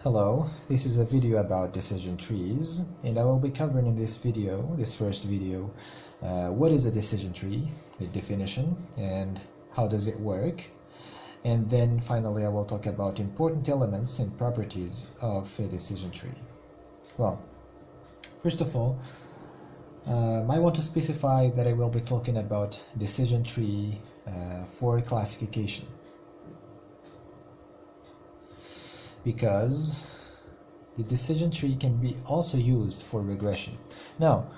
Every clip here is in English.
Hello, this is a video about decision trees, and I will be covering in this video, this first video, what is a decision tree, the definition, and how does it work. And then finally I will talk about important elements and properties of a decision tree. Well, first of all, I want to specify that I will be talking about decision tree for classification, because the decision tree can be also used for regression. Now,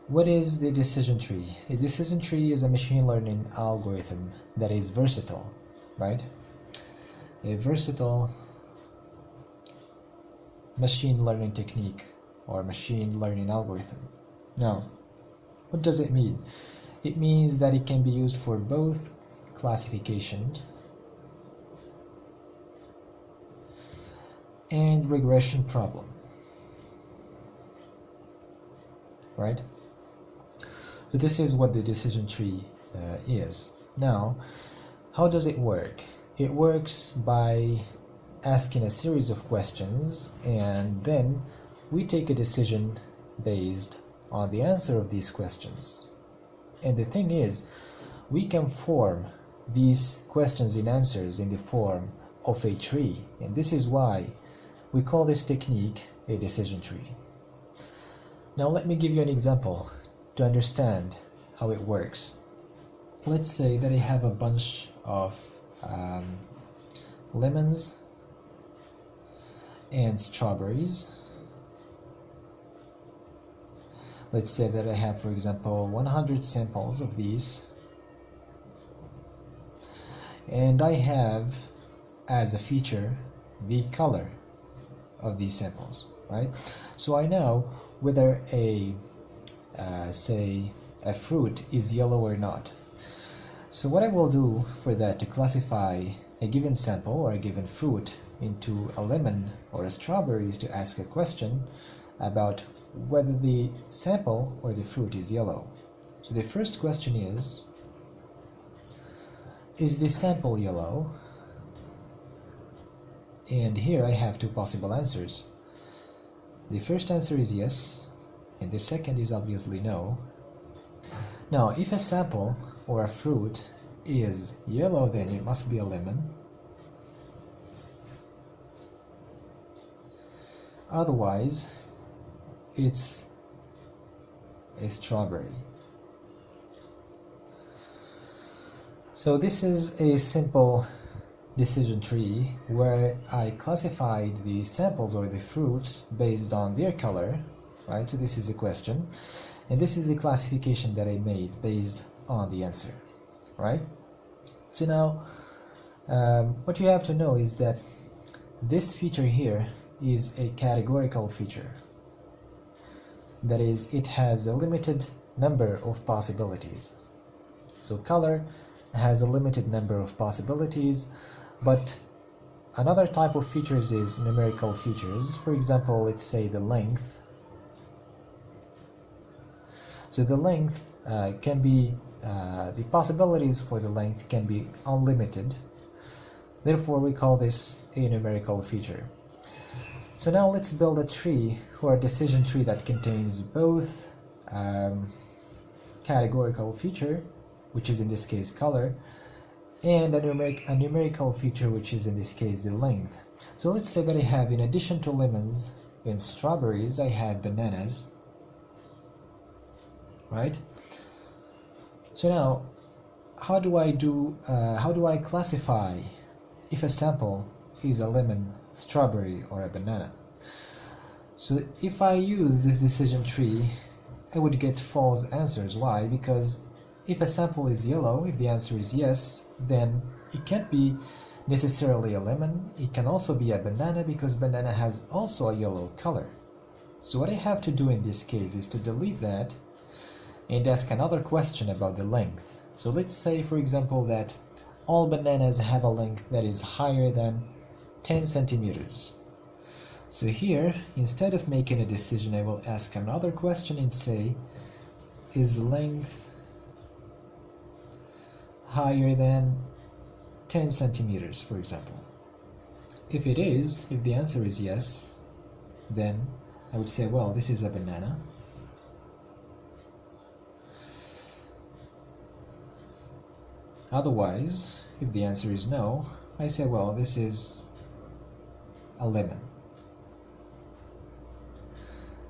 what is the decision tree? A decision tree is a machine learning algorithm that is versatile, right? A versatile machine learning technique or machine learning algorithm. Now, what does it mean? It means that it can be used for both classification and regression problem, right? So this is what the decision tree is. Now, how does it work? It works by asking a series of questions, and then we take a decision based on the answer of these questions. And the thing is, we can form these questions and answers in the form of a tree, and this is why we call this technique a decision tree. Now let me give you an example to understand how it works. Let's say that I have a bunch of lemons and strawberries. Let's say that I have, for example, 100 samples of these, and I have as a feature the color of these samples, right? So I know whether say a fruit is yellow or not. So what I will do for that to classify a given sample or a given fruit into a lemon or a strawberry is to ask a question about whether the sample or the fruit is yellow. So the first question is the sample yellow? And here I have two possible answers. The first answer is yes, and the second is obviously no. Now, if a sample or a fruit is yellow, then it must be a lemon. Otherwise, it's a strawberry. So this is a simple decision tree where I classified the samples or the fruits based on their color, right? So this is a question, and this is the classification that I made based on the answer, right? So now what you have to know is that this feature here is a categorical feature. That is, it has a limited number of possibilities. So color has a limited number of possibilities, but another type of features is numerical features. For example, let's say the length. So the length can be, the possibilities for the length can be unlimited. Therefore, we call this a numerical feature. So now let's build a tree or a decision tree that contains both categorical feature, which is in this case color, and a numerical feature, which is in this case the length. So let's say that I have, in addition to lemons and strawberries, I have bananas, right? So now, how do I classify if a sample is a lemon, strawberry, or a banana? So if I use this decision tree, I would get false answers. Why? Because if a sample is yellow, if the answer is yes, then it can't be necessarily a lemon. It can also be a banana, because banana has also a yellow color. So what I have to do in this case is to delete that and ask another question about the length. So let's say, for example, that all bananas have a length that is higher than 10 centimeters. So here, instead of making a decision, I will ask another question and say, is length higher than 10 centimeters, for example? if the answer is yes, then I would say, well, this is a banana. Otherwise, if the answer is no, I say, well, this is a lemon.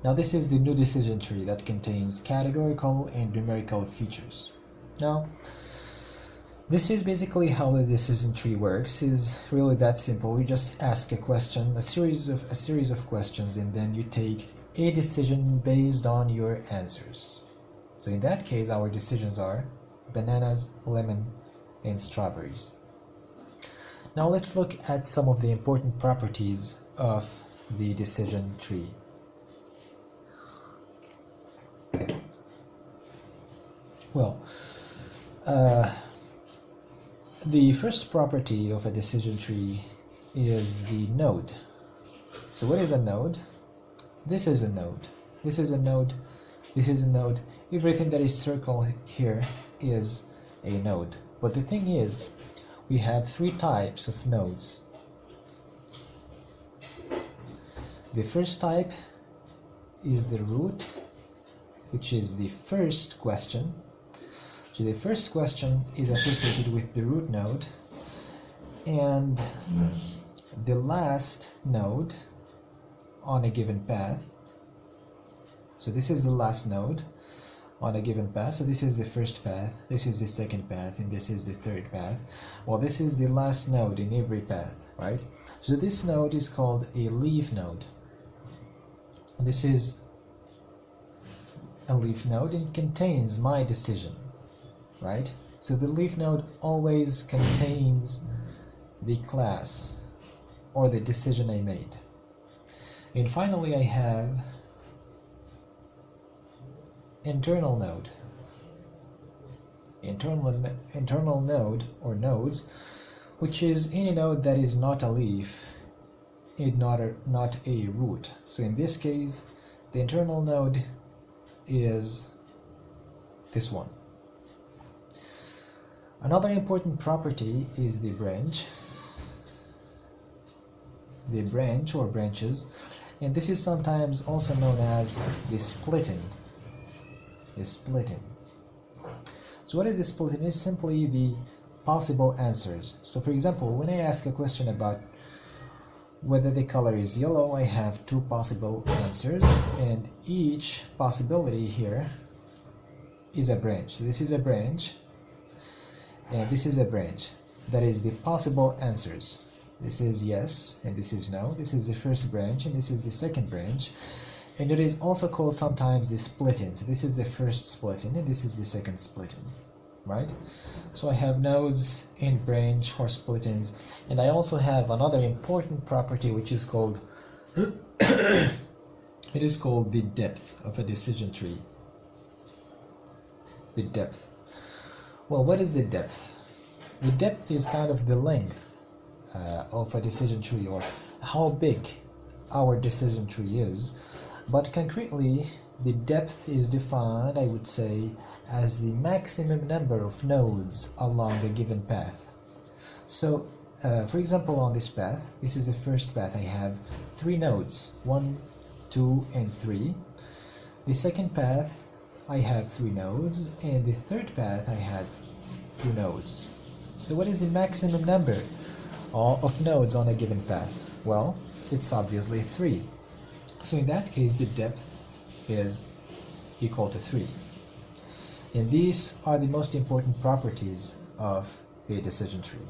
Now this is the new decision tree that contains categorical and numerical features. Now, this is basically how the decision tree works. Is really that simple. You just ask a question, a series of questions, and then you take a decision based on your answers. So in that case, our decisions are bananas, lemon, and strawberries. Now let's look at some of the important properties of the decision tree. Well, the first property of a decision tree is the node. So what is a node? This is a node. This is a node. This is a node. Everything that is circled here is a node. But the thing is, we have three types of nodes. The first type is the root, which is the first question. So the first question is associated with the root node, and the last node on a given path. So this is the last node on a given path. So this is the first path, this is the second path, and this is the third path. Well, this is the last node in every path, right? So this node is called a leaf node. This is a leaf node and contains my decision, right? So the leaf node always contains the class or the decision I made. And finally, I have internal node. Internal node or nodes, which is any node that is not a leaf and not a root. So in this case, the internal node is this one. Another important property is the branch. The branch or branches, and this is sometimes also known as the splitting. The splitting. So what is the splitting? It's simply the possible answers. So for example, when I ask a question about whether the color is yellow, I have two possible answers, and each possibility here is a branch. So this is a branch, and this is a branch. That is the possible answers. This is yes, and this is no. This is the first branch, and this is the second branch. And it is also called sometimes the splitting. So this is the first splitting, and this is the second splitting, right? So I have nodes in branch or splittings, and I also have another important property which is called it is called the depth of a decision tree. The depth. Well, what is the depth? The depth is kind of the length of a decision tree, or how big our decision tree is. But concretely, the depth is defined, I would say, as the maximum number of nodes along a given path. So, for example, on this path, this is the first path, I have 3 nodes, 1, 2, and 3. The second path, I have 3 nodes, and the third path, I have 2 nodes. So what is the maximum number of nodes on a given path? Well, it's obviously 3. So in that case, the depth is equal to 3. And these are the most important properties of a decision tree.